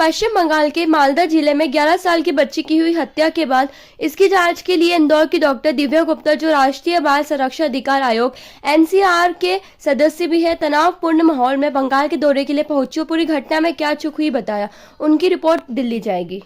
पश्चिम बंगाल के मालदा जिले में 11 साल की बच्ची की हुई हत्या के बाद इसकी जांच के लिए इंदौर की डॉक्टर दिव्या गुप्ता, जो राष्ट्रीय बाल संरक्षण अधिकार आयोग (NCR) के सदस्य भी है, तनावपूर्ण माहौल में बंगाल के दौरे के लिए पहुंची। पूरी घटना में क्या चूक हुई बताया। उनकी रिपोर्ट दिल्ली जाएगी।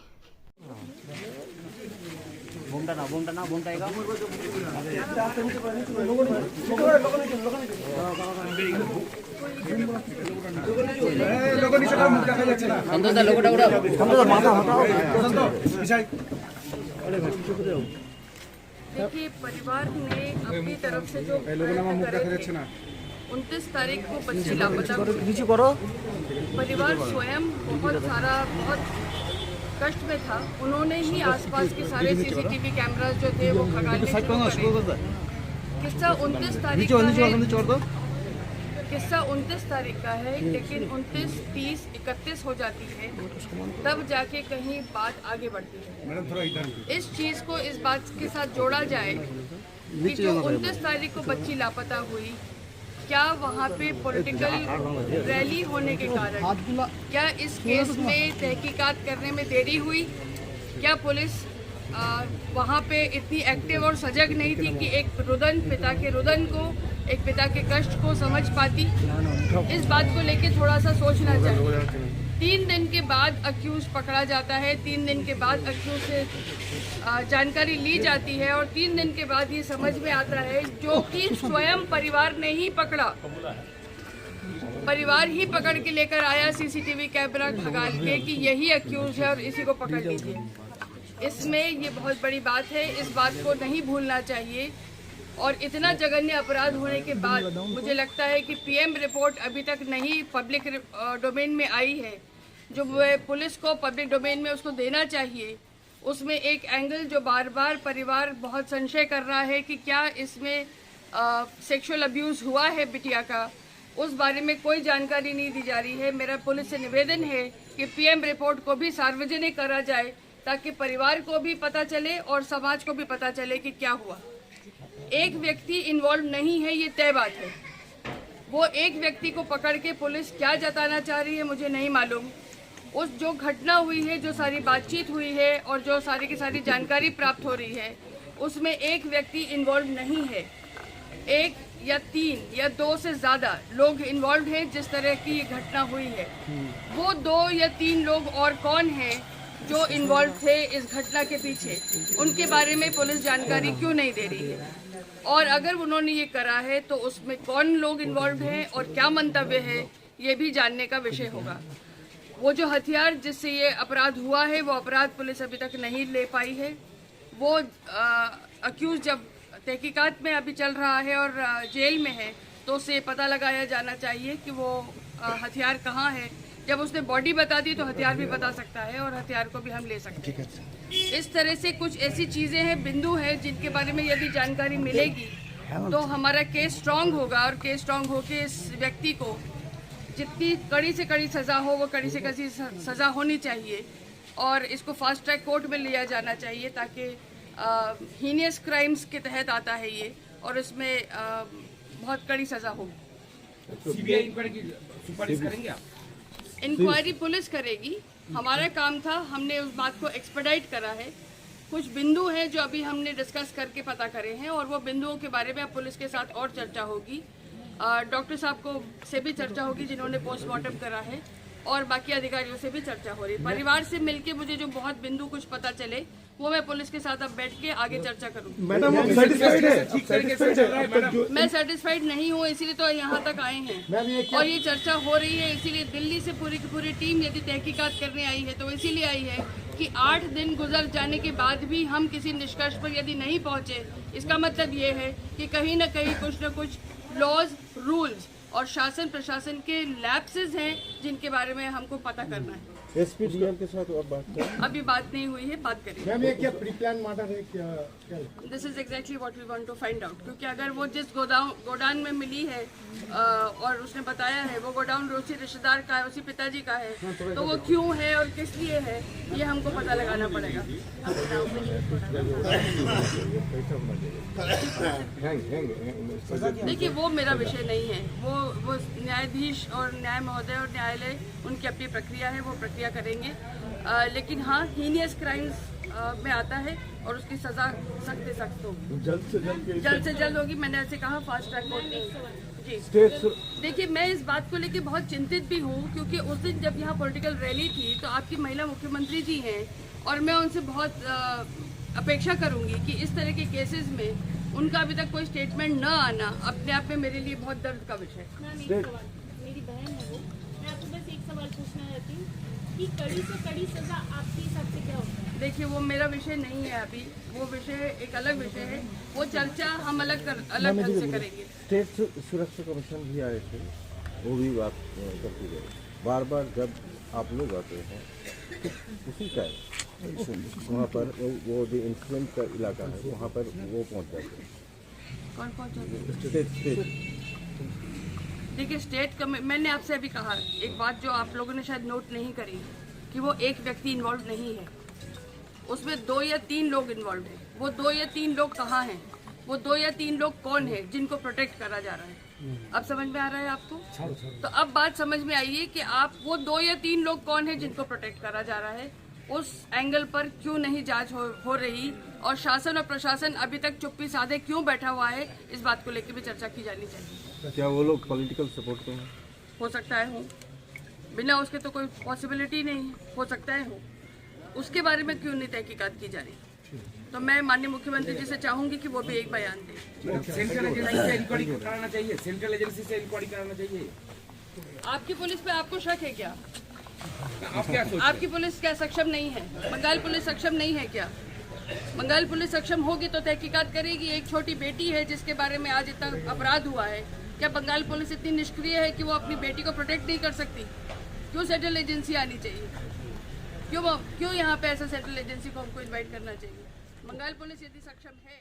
देखिए, परिवार ने अपनी तरफ से जो 29 तारीख को बच्ची लापता हुई, परिवार स्वयं बहुत कष्ट में था। उन्होंने ही आसपास के सारे CCTV कैमरास जो थे वो खंगालने शुरू करे। किस्सा 29 तारीख का है, लेकिन 29, 30, 31 हो जाती है, तब जाके कहीं बात आगे बढ़ती है। इस चीज़ को इस बात के साथ जोड़ा जाए कि जो 29 तारीख को बच्ची लापता हुई, क्या वहाँ पे पॉलिटिकल रैली होने के कारण, क्या इस केस में तहकीकात करने में देरी हुई, क्या पुलिस वहाँ पे इतनी एक्टिव और सजग नहीं थी कि एक पिता के रुदन को, एक पिता के कष्ट को समझ पाती। इस बात को लेके थोड़ा सा सोचना चाहिए। 3 दिन के बाद अक्यूज पकड़ा जाता है, 3 दिन के बाद अक्यूज से जानकारी ली जाती है और 3 दिन के बाद ये समझ में आता है, जो कि स्वयं परिवार ने ही पकड़ा, परिवार ही पकड़ के लेकर आया CCTV कैमरा खंगाल के कि यही अक्यूज है और इसी को पकड़ लीजिए। इसमें ये बहुत बड़ी बात है, इस बात को नहीं भूलना चाहिए। और इतना जघन्य अपराध होने के बाद मुझे लगता है कि PM रिपोर्ट अभी तक नहीं पब्लिक डोमेन में आई है, जो पुलिस को पब्लिक डोमेन में उसको देना चाहिए। उसमें एक एंगल जो बार बार परिवार बहुत संशय कर रहा है कि क्या इसमें सेक्सुअल अब्यूज़ हुआ है बिटिया का, उस बारे में कोई जानकारी नहीं दी जा रही है। मेरा पुलिस से निवेदन है कि PM रिपोर्ट को भी सार्वजनिक करा जाए, ताकि परिवार को भी पता चले और समाज को भी पता चले कि क्या हुआ। एक व्यक्ति इन्वॉल्व नहीं है, ये तय बात है। वो एक व्यक्ति को पकड़ के पुलिस क्या जताना चाह रही है मुझे नहीं मालूम। उस जो घटना हुई है, जो सारी बातचीत हुई है और जो सारी की सारी जानकारी प्राप्त हो रही है, उसमें एक व्यक्ति इन्वॉल्व नहीं है। 1 या 3 या 2 से ज़्यादा लोग इन्वॉल्व हैं जिस तरह की घटना हुई है। वो 2 या 3 लोग और कौन हैं जो इन्वॉल्व थे इस घटना के पीछे, उनके बारे में पुलिस जानकारी क्यों नहीं दे रही है? और अगर उन्होंने ये करा है तो उसमें कौन लोग इन्वॉल्व हैं और क्या मंतव्य है, ये भी जानने का विषय होगा। वो जो हथियार जिससे ये अपराध हुआ है, वो अपराध पुलिस अभी तक नहीं ले पाई है। वो अक्यूज जब तहकीकात में अभी चल रहा है और जेल में है, तो उसे पता लगाया जाना चाहिए कि वो हथियार कहाँ है। जब उसने बॉडी बता दी तो हथियार भी बता सकता है और हथियार को भी हम ले सकते हैं। इस तरह से कुछ ऐसी चीज़ें हैं, बिंदु हैं, जिनके बारे में यदि जानकारी मिलेगी तो हमारा केस स्ट्रांग होगा। और केस स्ट्रांग होके इस व्यक्ति को जितनी कड़ी से कड़ी सज़ा हो, वो कड़ी से कड़ी सज़ा होनी चाहिए और इसको फास्ट ट्रैक कोर्ट में लिया जाना चाहिए, ताकि हीनियस क्राइम्स के तहत आता है ये, और इसमें बहुत कड़ी सज़ा हो। इंक्वायरी पुलिस करेगी, हमारा काम था, हमने उस बात को एक्सपेडाइट करा है। कुछ बिंदु हैं जो अभी हमने डिस्कस करके पता करे हैं, और वो बिंदुओं के बारे में अब पुलिस के साथ और चर्चा होगी। डॉक्टर साहब को से भी चर्चा होगी जिन्होंने पोस्टमार्टम करा है, और बाकी अधिकारियों से भी चर्चा हो रही है। परिवार से मिलके मुझे जो बहुत बिंदु कुछ पता चले, वो मैं पुलिस के साथ अब बैठ के आगे चर्चा करूँगी। मैडम, आप सैटिस्फाइड है? मैं सेटिस्फाइड नहीं हूँ, इसीलिए तो यहाँ तक आए हैं और ये चर्चा हो रही है। इसीलिए दिल्ली से पूरी की पूरी टीम यदि तहकीकात करने आई है तो इसीलिए आई है कि 8 दिन गुजर जाने के बाद भी हम किसी निष्कर्ष पर यदि नहीं पहुँचे, इसका मतलब ये है कि कहीं ना कहीं कुछ न कुछ लॉज, रूल्स और शासन प्रशासन के लैप्सेस हैं, जिनके बारे में हमको पता करना है। SP DM के साथ और बात करें? अभी बात नहीं हुई है, बात करेंगे। मैम, ये क्या प्री प्लान मर्डर है क्या? This is exactly what we want to find out, क्योंकि अगर वो जिस गोडाउन में मिली है और उसने बताया है वो गोडाउन उसी रिश्तेदार का है, उसी पिताजी का है, तो वो क्यों है और किस लिए है, ये हमको पता लगाना पड़ेगा। देखिए, वो मेरा विषय नहीं है। वो न्यायाधीश और न्याय महोदय और न्यायालय, उनकी अपनी प्रक्रिया है, वो प्रक्रिया कार्रवाइयाँ करेंगे। लेकिन हाँ, हीनियस क्राइम्स में आता है और उसकी सजा सख्त से सख्त होगी, जल्द से जल्द होगी। मैंने ऐसे कहा फास्ट ट्रैक कोर्ट में। जी देखिए, मैं इस बात को लेकर बहुत चिंतित भी हूँ, क्योंकि उस दिन जब यहाँ पॉलिटिकल रैली थी तो आपकी महिला मुख्यमंत्री जी हैं और मैं उनसे बहुत अपेक्षा करूँगी कि इस तरह के केसेस में उनका अभी तक कोई स्टेटमेंट न आना अपने आप में मेरे लिए बहुत दर्द का विषय है। मेरी बहन है वो। मैं आपको बस एक सवाल पूछना चाहती हूँ कि कड़ी से कड़ी सजा आपके हिसाब से क्या होता है? देखिए, वो मेरा विषय नहीं है अभी, वो विषय एक अलग विषय है, वो चर्चा हम अलग ढंग से करेंगे। स्टेट सुरक्षा कमीशन भी आए थे, वो भी बात करती गए। बार बार जब आप लोग आते हैं तो उसी का वहाँ पर वो जो इंसिडेंट का इलाका है वहाँ पर वो पहुँच जाते हैं। कौन पहुँचा? स्टेट देखिए, मैंने आपसे अभी कहा एक बात जो आप लोगों ने शायद नोट नहीं करी, कि वो एक व्यक्ति इन्वॉल्व नहीं है, उसमें 2 या 3 लोग इन्वॉल्व हैं। वो 2 या 3 लोग कहाँ हैं? वो 2 या 3 लोग कौन है जिनको प्रोटेक्ट करा जा रहा है? अब समझ में आ रहा है आपको? तो अब बात समझ में आई है कि आप वो 2 या 3 लोग कौन है जिनको प्रोटेक्ट करा जा रहा है, उस एंगल पर क्यों नहीं जांच हो रही, और शासन और प्रशासन अभी तक चुप्पी साधे क्यों बैठा हुआ है, इस बात को लेकर भी चर्चा की जानी चाहिए। क्या वो लोग पॉलिटिकल सपोर्ट पे हैं? हो सकता है हो, बिना उसके तो कोई पॉसिबिलिटी नहीं है, हो सकता है हो, उसके बारे में क्यों नहीं तहकीकात की जा रही? तो मैं माननीय मुख्यमंत्री जी से चाहूंगी कि वो भी एक बयान दें। सेंट्रल एजेंसी से इंक्वायरी कराना चाहिए, सेंट्रल एजेंसी से इंक्वायरी कराना चाहिए। आपकी पुलिस पे आपको शक है क्या? आप क्या सोचते हैं? आपकी पुलिस क्या सक्षम नहीं है? बंगाल पुलिस सक्षम नहीं है क्या? बंगाल पुलिस सक्षम होगी तो तहकीकात करेगी। एक छोटी बेटी है जिसके बारे में आज इतना अपराध हुआ है, क्या बंगाल पुलिस इतनी निष्क्रिय है कि वो अपनी बेटी को प्रोटेक्ट नहीं कर सकती? क्यों सेंट्रल एजेंसी आनी चाहिए? क्यों यहाँ पे ऐसा सेंट्रल एजेंसी को हमको इन्वाइट करना चाहिए? बंगाल पुलिस यदि सक्षम है